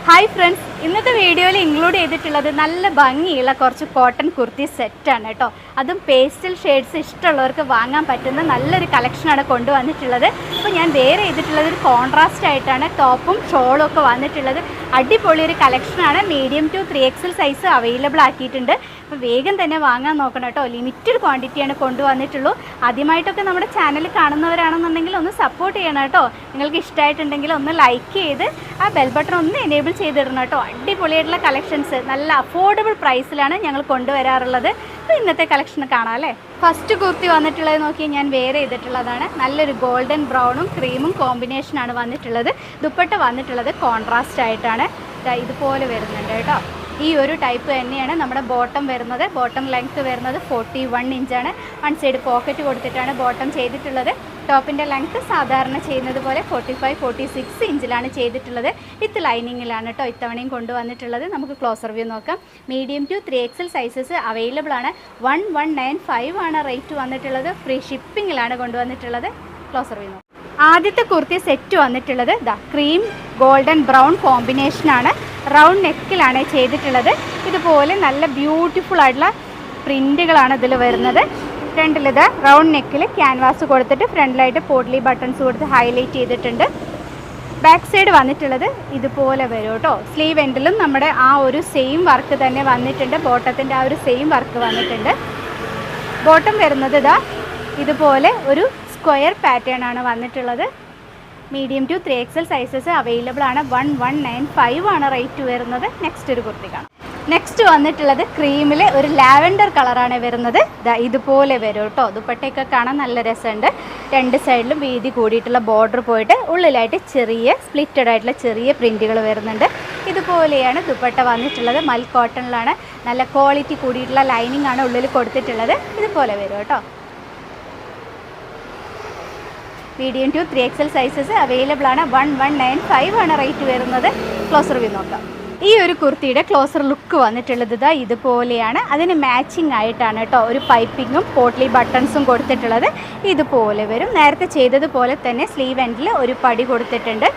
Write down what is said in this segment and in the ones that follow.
Hi friends, ഇന്നത്തെ വീഡിയോയിൽ include ചെയ്തിട്ടുള്ളത് നല്ല ഭംഗിയുള്ള കുറച്ച് കോട്ടൺ കുർത്തി സെറ്റാണ് കേട്ടോ. അതും പേസ്റ്റൽ ഷെയ്ഡ്സ് ഇഷ്ടമുള്ളവർക്ക് വാങ്ങാൻ പറ്റുന്ന നല്ലൊരു കളക്ഷനാണ് കൊണ്ടുവന്നിട്ടുള്ളത്. അപ്പോൾ ഞാൻ വേറെ ചെയ്തിട്ടുള്ളത് ഒരു കോൺട്രാസ്റ്റ് ആയിട്ടാണ് ടോപ്പും ഷോളും ഒക്കെ വന്നിട്ടുള്ളത്. അടിപൊളി ഒരു കളക്ഷനാണ്. Medium to 3XL size available ആക്കിയിട്ടുണ്ട്. അപ്പോൾ വേഗം തന്നെ വാങ്ങാൻ നോക്കണം കേട്ടോ. ലിമിറ്റഡ് ക്വാണ്ടിറ്റിയാണ് കൊണ്ടുവന്നിട്ടുള്ളൂ. ആദ്യമായിട്ടൊക്കെ നമ്മുടെ ചാനൽ കാണുന്നവരാണെന്നുണ്ടെങ്കിൽ ഒന്ന് സപ്പോർട്ട് ചെയ്യണം കേട്ടോ. നിങ്ങൾക്ക് ഇഷ്ടമായിട്ടുണ്ടെങ്കിൽ ഒന്ന് ലൈക്ക് ചെയ്ത് ആ ബെൽ ബട്ടൺ ഒന്ന് എനേബിൾ ചെയ്തിടണം കേട്ടോ. അടിപൊളിയായിട്ടുള്ള കളക്ഷൻസ് നല്ല അഫോർഡബിൾ പ്രൈസിലാണ് ഞങ്ങൾ കൊണ്ടുവരാറുള്ളത്. അപ്പോൾ ഇന്നത്തെ കളക്ഷൻ കാണാം അല്ലേ. ഫസ്റ്റ് കുർത്തി വന്നിട്ടുള്ളത് നോക്കി ഞാൻ വേറെ ചെയ്തിട്ടുള്ളതാണ്. നല്ലൊരു ഗോൾഡൻ ബ്രൗണും ക്രീമും കോമ്പിനേഷനാണ് വന്നിട്ടുള്ളത്. ദുപ്പട്ട വന്നിട്ടുള്ളത് കോൺട്രാസ്റ്റ് ആയിട്ടാണ്. ഇതുപോലെ വരുന്നുണ്ട് കേട്ടോ. ഈ ഒരു ടൈപ്പ് തന്നെയാണ് നമ്മുടെ ബോട്ടം വരുന്നത്. ബോട്ടം ലെങ്ത്ത് വരുന്നത് 41 ഇഞ്ചാണ്. വൺ സൈഡ് പോക്കറ്റ് കൊടുത്തിട്ടാണ് ബോട്ടം ചെയ്തിട്ടുള്ളത്. ടോപ്പിൻ്റെ ലെങ്ത്ത് സാധാരണ ചെയ്യുന്നത് പോലെ 45-46 ഇഞ്ചിലാണ് ചെയ്തിട്ടുള്ളത്. വിത്ത് ലൈനിങ്ങിലാണ് കേട്ടോ ഇത്തവണയും കൊണ്ടുവന്നിട്ടുള്ളത്. നമുക്ക് ക്ലോസർ വ്യൂ നോക്കാം. Medium to 3XL sizes available ആണ്. 1195 ആണ് റേറ്റ് വന്നിട്ടുള്ളത്. ഫ്രീ ഷിപ്പിങ്ങിലാണ് കൊണ്ടുവന്നിട്ടുള്ളത്. ക്ലോസർ വ്യൂ നോക്കാം. ആദ്യത്തെ കുർത്തി സെറ്റ് വന്നിട്ടുള്ളത് ക്രീം ഗോൾഡൻ ബ്രൗൺ കോമ്പിനേഷനാണ്. റൗണ്ട് നെക്കിലാണ് ചെയ്തിട്ടുള്ളത്. ഇതുപോലെ നല്ല ബ്യൂട്ടിഫുൾ ആയിട്ടുള്ള പ്രിൻറ്റുകളാണ് ഇതിൽ വരുന്നത്. ഫ്രണ്ടിലിത് റൗണ്ട് നെക്കിൽ ക്യാൻവാസ് കൊടുത്തിട്ട് ഫ്രണ്ടിലായിട്ട് പോട്ട്ലി ബട്ടൺസ് കൊടുത്ത് ഹൈലൈറ്റ് ചെയ്തിട്ടുണ്ട്. ബാക്ക് സൈഡ് വന്നിട്ടുള്ളത് ഇതുപോലെ വരും കേട്ടോ. സ്ലീവ് എൻഡിലും നമ്മുടെ ആ ഒരു സെയിം വർക്ക് തന്നെ വന്നിട്ടുണ്ട്. ബോട്ടത്തിൻ്റെ ആ ഒരു സെയിം വർക്ക് വന്നിട്ടുണ്ട്. ബോട്ടം വരുന്നത് ഇതുപോലെ ഒരു സ്ക്വയർ പാറ്റേൺ ആണ് വന്നിട്ടുള്ളത്. Medium to 3XL sizes available ആണ്. 1195 ആണ് റേറ്റ് വരുന്നത്. നെക്സ്റ്റ് ഒരു കുർത്തി കാണാം. നെക്സ്റ്റ് വന്നിട്ടുള്ളത് ക്രീമിൽ ഒരു ലാവൻഡർ കളറാണ് വരുന്നത്. ഇതുപോലെ വരും കേട്ടോ. ദുപ്പട്ടയൊക്കെ കാണാൻ നല്ല രസമുണ്ട്. രണ്ട് സൈഡിലും വീതി കൂടിയിട്ടുള്ള ബോർഡർ പോയിട്ട് ഉള്ളിലായിട്ട് ചെറിയ സ്പ്ലിറ്റഡ് ആയിട്ടുള്ള ചെറിയ പ്രിൻറ്റുകൾ വരുന്നുണ്ട്. ഇതുപോലെയാണ് ദുപ്പട്ട വന്നിട്ടുള്ളത്. മൽ കോട്ടണിലാണ്. നല്ല ക്വാളിറ്റി കൂടിയിട്ടുള്ള ലൈനിങ് ആണ് ഉള്ളിൽ കൊടുത്തിട്ടുള്ളത്. ഇതുപോലെ വരും കേട്ടോ. Medium to 3XL sizes available ആണ്. 1195 ആണ് റേറ്റ് വരുന്നത്. ക്ലോസർ വ്യൂ നോക്കാം. ഈ ഒരു കുർത്തിയുടെ ക്ലോസർ ലുക്ക് വന്നിട്ടുള്ളത് ഇതുപോലെയാണ്. അതിന് മാച്ചിങ് ആയിട്ടാണ് കേട്ടോ ഒരു പൈപ്പിങ്ങും പോട്ട്ലി ബട്ടൺസും കൊടുത്തിട്ടുള്ളത്. ഇതുപോലെ വരും. നേരത്തെ ചെയ്തതുപോലെ തന്നെ സ്ലീവ് എൻഡിൽ ഒരു പടി കൊടുത്തിട്ടുണ്ട്.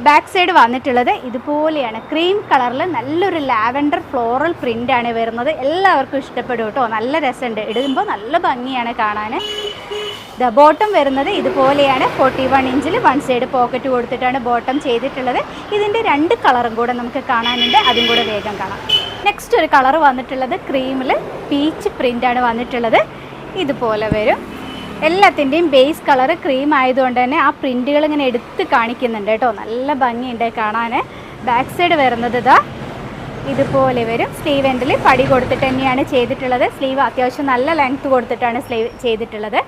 ബാക്ക് സൈഡ് വന്നിട്ടുള്ളത് ഇതുപോലെയാണ്. ക്രീം കളറിൽ നല്ലൊരു ലാവൻഡർ ഫ്ലോറൽ പ്രിൻ്റാണ് വരുന്നത്. എല്ലാവർക്കും ഇഷ്ടപ്പെടും കേട്ടോ. നല്ല രസമുണ്ട്. ഇടുമ്പോൾ നല്ല ഭംഗിയാണ് കാണാൻ. ബോട്ടം വരുന്നത് ഇതുപോലെയാണ്. 41 ഇഞ്ചിൽ വൺ സൈഡ് പോക്കറ്റ് കൊടുത്തിട്ടാണ് ബോട്ടം ചെയ്തിട്ടുള്ളത്. ഇതിൻ്റെ രണ്ട് കളറും കൂടെ നമുക്ക് കാണാനുണ്ട്. അതും കൂടെ വേഗം കാണാം. നെക്സ്റ്റ് ഒരു കളർ വന്നിട്ടുള്ളത് ക്രീമിൽ പീച്ച് പ്രിൻ്റാണ് വന്നിട്ടുള്ളത്. ഇതുപോലെ വരും. എല്ലാത്തിൻ്റെയും ബേസ് കളർ ക്രീം ആയതുകൊണ്ട് തന്നെ ആ പ്രിൻറ്റുകൾ ഇങ്ങനെ എടുത്ത് കാണിക്കുന്നുണ്ട് കേട്ടോ. നല്ല ഭംഗിയുണ്ട് കാണാൻ. ബാക്ക് സൈഡ് വരുന്നത് ഇതുപോലെ വരും. സ്ലീവ് എൻഡിൽ പടി കൊടുത്തിട്ട് തന്നെയാണ് ചെയ്തിട്ടുള്ളത്. സ്ലീവ് അത്യാവശ്യം നല്ല ലെങ്ത്ത് കൊടുത്തിട്ടാണ് സ്ലീവ് ചെയ്തിട്ടുള്ളത്.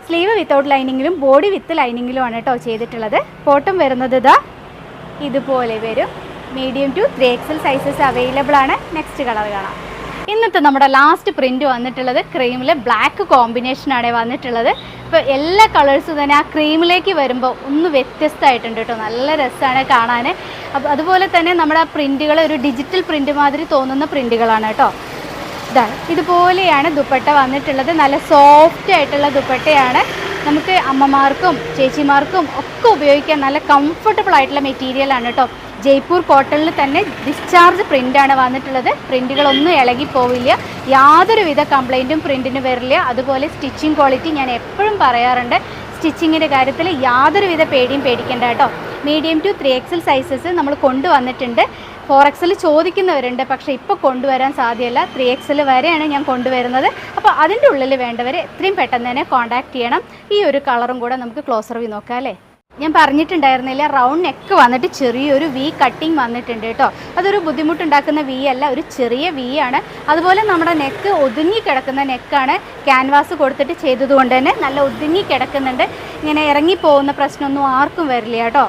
സ്ലീവ് വിത്തൗട്ട് ലൈനിങ്ങിലും ബോഡി വിത്ത് ലൈനിങ്ങിലുമാണ് കേട്ടോ ചെയ്തിട്ടുള്ളത്. ബോട്ടം വരുന്നത് ഇതുപോലെ വരും. Medium to 3XL sizes available ആണ്. നെക്സ്റ്റ് കളർ കാണാം. ഇന്നത്തെ നമ്മുടെ ലാസ്റ്റ് പ്രിൻ്റ് വന്നിട്ടുള്ളത് ക്രീമിൽ ബ്ലാക്ക് കോമ്പിനേഷനാണ് വന്നിട്ടുള്ളത്. ഇപ്പോൾ എല്ലാ കളേഴ്സും തന്നെ ആ ക്രീമിലേക്ക് വരുമ്പോൾ ഒന്ന് വ്യത്യസ്തമായിട്ടുണ്ട് കേട്ടോ. നല്ല രസമാണ് കാണാൻ. അപ്പോൾ അതുപോലെ തന്നെ നമ്മുടെ ആ പ്രിൻറ്റുകൾ ഒരു ഡിജിറ്റൽ പ്രിൻ്റ് മാതിരി തോന്നുന്ന പ്രിൻറ്റുകളാണ് കേട്ടോ. ഇതുപോലെയാണ് ദുപ്പട്ട വന്നിട്ടുള്ളത്. നല്ല സോഫ്റ്റ് ആയിട്ടുള്ള ദുപ്പട്ടയാണ്. നമുക്ക് അമ്മമാർക്കും ചേച്ചിമാർക്കും ഒക്കെ ഉപയോഗിക്കാൻ നല്ല കംഫർട്ടബിൾ ആയിട്ടുള്ള മെറ്റീരിയലാണ് കേട്ടോ. ജയ്പൂർ കോട്ടണിൽ തന്നെ ഡിസ്ചാർജ് പ്രിൻ്റാണ് വന്നിട്ടുള്ളത്. പ്രിൻറ്റുകളൊന്നും ഇളകിപ്പോവില്ല. യാതൊരുവിധ കംപ്ലൈൻറ്റും പ്രിൻറ്റിന് വരില്ല. അതുപോലെ സ്റ്റിച്ചിങ് ക്വാളിറ്റി ഞാൻ എപ്പോഴും പറയാറുണ്ട്. സ്റ്റിച്ചിങ്ങിൻ്റെ കാര്യത്തിൽ യാതൊരുവിധ പേടിയും പേടിക്കേണ്ട കേട്ടോ. മീഡിയം ടു 3XL സൈസസ് നമ്മൾ കൊണ്ടുവന്നിട്ടുണ്ട്. 4XL ചോദിക്കുന്നവരുണ്ട്, പക്ഷേ ഇപ്പോൾ കൊണ്ടുവരാൻ സാധ്യമല്ല. 3XL വരെയാണ് ഞാൻ കൊണ്ടുവരുന്നത്. അപ്പോൾ അതിൻ്റെ ഉള്ളിൽ വേണ്ടവർ എത്രയും പെട്ടെന്ന് തന്നെ കോൺടാക്റ്റ് ചെയ്യണം. ഈ ഒരു കളറും കൂടെ നമുക്ക് ക്ലോസർ വ്യൂ നോക്കാം അല്ലേ. ഞാൻ പറഞ്ഞിട്ടുണ്ടായിരുന്നില്ല, റൗണ്ട് നെക്ക് വന്നിട്ട് ചെറിയൊരു വി കട്ടിങ് വന്നിട്ടുണ്ട് കേട്ടോ. അതൊരു ബുദ്ധിമുട്ടുണ്ടാക്കുന്ന വി അല്ല, ഒരു ചെറിയ വി ആണ്. അതുപോലെ നമ്മുടെ നെക്ക് ഒതുങ്ങി കിടക്കുന്ന നെക്കാണ്. ക്യാൻവാസ് കൊടുത്തിട്ട് ചെയ്തതുകൊണ്ട് തന്നെ നല്ല ഒതുങ്ങി കിടക്കുന്നുണ്ട്. ഇങ്ങനെ ഇറങ്ങിപ്പോകുന്ന പ്രശ്നമൊന്നും ആർക്കും വരില്ല കേട്ടോ.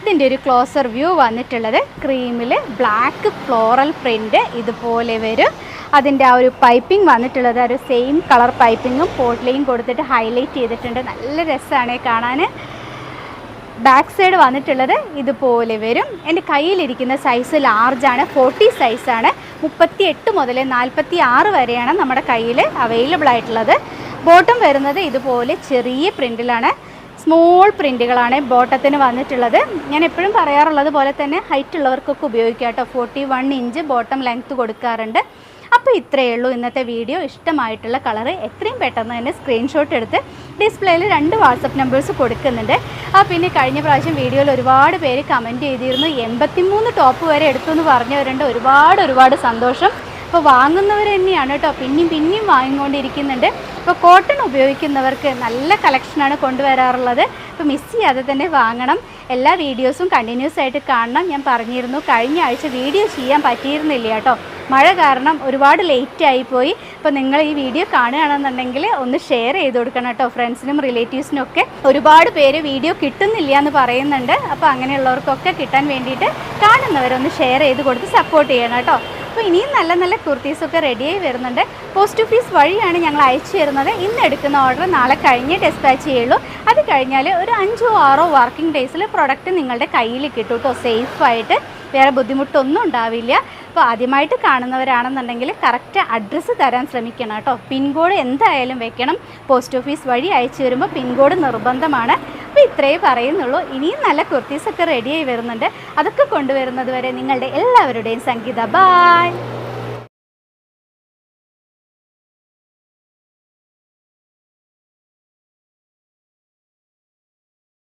ഇതിൻ്റെ ഒരു ക്ലോസർ വ്യൂ വന്നിട്ടുള്ളത് ക്രീമിൽ ബ്ലാക്ക് ഫ്ലോറൽ പ്രിൻ്റ് ഇതുപോലെ വരും. അതിൻ്റെ ആ ഒരു പൈപ്പിംഗ് വന്നിട്ടുള്ളത് ഒരു സെയിം കളർ പൈപ്പിങ്ങും പോട്ട്ലിയും കൊടുത്തിട്ട് ഹൈലൈറ്റ് ചെയ്തിട്ടുണ്ട്. നല്ല രസമാണ് കാണാൻ. ബാക്ക് സൈഡ് വന്നിട്ടുള്ളത് ഇതുപോലെ വരും. എൻ്റെ കയ്യിലിരിക്കുന്ന സൈസ് ലാർജാണ്. 40 സൈസാണ്. 38 മുതൽ 46 വരെയാണ് നമ്മുടെ കയ്യിൽ അവൈലബിൾ ആയിട്ടുള്ളത്. ബോട്ടം വരുന്നത് ഇതുപോലെ ചെറിയ പ്രിൻറ്റിലാണ്. സ്മോൾ പ്രിൻറ്റുകളാണ് ബോട്ടത്തിന് വന്നിട്ടുള്ളത്. ഞാൻ എപ്പോഴും പറയാറുള്ളത് പോലെ തന്നെ ഹൈറ്റ് ഉള്ളവർക്കൊക്കെ ഉപയോഗിക്കാം കേട്ടോ. 41 ഇഞ്ച് ബോട്ടം ലെങ്ത്ത് കൊടുക്കാറുണ്ട്. അപ്പോൾ ഇത്രയേ ഉള്ളൂ ഇന്നത്തെ വീഡിയോ. ഇഷ്ടമായിട്ടുള്ള കളറ് എത്രയും പെട്ടെന്ന് തന്നെ സ്ക്രീൻഷോട്ട് എടുത്ത് ഡിസ്പ്ലേയിൽ 2 വാട്സപ്പ് നമ്പേഴ്സ് കൊടുക്കുന്നുണ്ട്. പിന്നെ കഴിഞ്ഞ പ്രാവശ്യം വീഡിയോയിൽ ഒരുപാട് പേര് കമൻറ്റ് ചെയ്തിരുന്നു, 83 ടോപ്പ് വരെ എടുത്തു എന്ന് പറഞ്ഞവരുണ്ട്. ഒരുപാട് സന്തോഷം. അപ്പോൾ വാങ്ങുന്നവർ തന്നെയാണ് കേട്ടോ പിന്നെയും വാങ്ങിക്കൊണ്ടിരിക്കുന്നുണ്ട്. ഇപ്പോൾ കോട്ടൺ ഉപയോഗിക്കുന്നവർക്ക് നല്ല കളക്ഷനാണ് കൊണ്ടുവരാറുള്ളത്. അപ്പോൾ മിസ് ചെയ്യാതെ തന്നെ വാങ്ങണം. എല്ലാ വീഡിയോസും കണ്ടിന്യൂസ് ആയിട്ട് കാണണം. ഞാൻ പറഞ്ഞിരുന്നു കഴിഞ്ഞ ആഴ്ച വീഡിയോ ചെയ്യാൻ പറ്റിയിരുന്നില്ല കേട്ടോ, മഴ കാരണം ഒരുപാട് ലേറ്റ് ആയിപ്പോയി. അപ്പോൾ നിങ്ങൾ ഈ വീഡിയോ കാണുകയാണെന്നുണ്ടെങ്കിൽ ഒന്ന് ഷെയർ ചെയ്ത് കൊടുക്കണം കേട്ടോ ഫ്രണ്ട്സിനും റിലേറ്റീവ്സിനും ഒക്കെ. ഒരുപാട് പേര് വീഡിയോ കിട്ടുന്നില്ല എന്ന് പറയുന്നുണ്ട്. അപ്പോൾ അങ്ങനെയുള്ളവർക്കൊക്കെ കിട്ടാൻ വേണ്ടിയിട്ട് കാണുന്നവരൊന്ന് ഷെയർ ചെയ്ത് കൊടുത്ത് സപ്പോർട്ട് ചെയ്യണം കേട്ടോ. അപ്പോൾ ഇനിയും നല്ല കുർത്തീസൊക്കെ റെഡിയായി വരുന്നുണ്ട്. പോസ്റ്റ് ഓഫീസ് വഴിയാണ് ഞങ്ങൾ അയച്ചു തരുന്നത്. ഇന്ന് എടുക്കുന്ന ഓർഡർ നാളെ കഴിഞ്ഞേ ഡിസ്പാച്ച് ചെയ്യുള്ളൂ. അത് കഴിഞ്ഞാൽ ഒരു 5-6 വർക്കിംഗ് ഡേയ്സിൽ പ്രൊഡക്റ്റ് നിങ്ങളുടെ കയ്യിൽ കിട്ടും കേട്ടോ, സേഫായിട്ട്. വേറെ ബുദ്ധിമുട്ടൊന്നും ഉണ്ടാവില്ല. അപ്പോൾ ആദ്യമായിട്ട് കാണുന്നവരാണെന്നുണ്ടെങ്കിൽ കറക്റ്റ് അഡ്രസ്സ് തരാൻ ശ്രമിക്കണം കേട്ടോ. പിൻകോഡ് എന്തായാലും വെക്കണം. പോസ്റ്റ് ഓഫീസ് വഴി അയച്ചു വരുമ്പോൾ പിൻകോഡ് നിർബന്ധമാണ്. അപ്പോൾ ഇത്രയേ പറയുന്നുള്ളൂ. ഇനിയും നല്ല കുർത്തീസൊക്കെ റെഡിയായി വരുന്നുണ്ട്. അതൊക്കെ കൊണ്ടുവരുന്നത് വരെ നിങ്ങളുടെ എല്ലാവരുടെയും സംഗീത. ബായ്.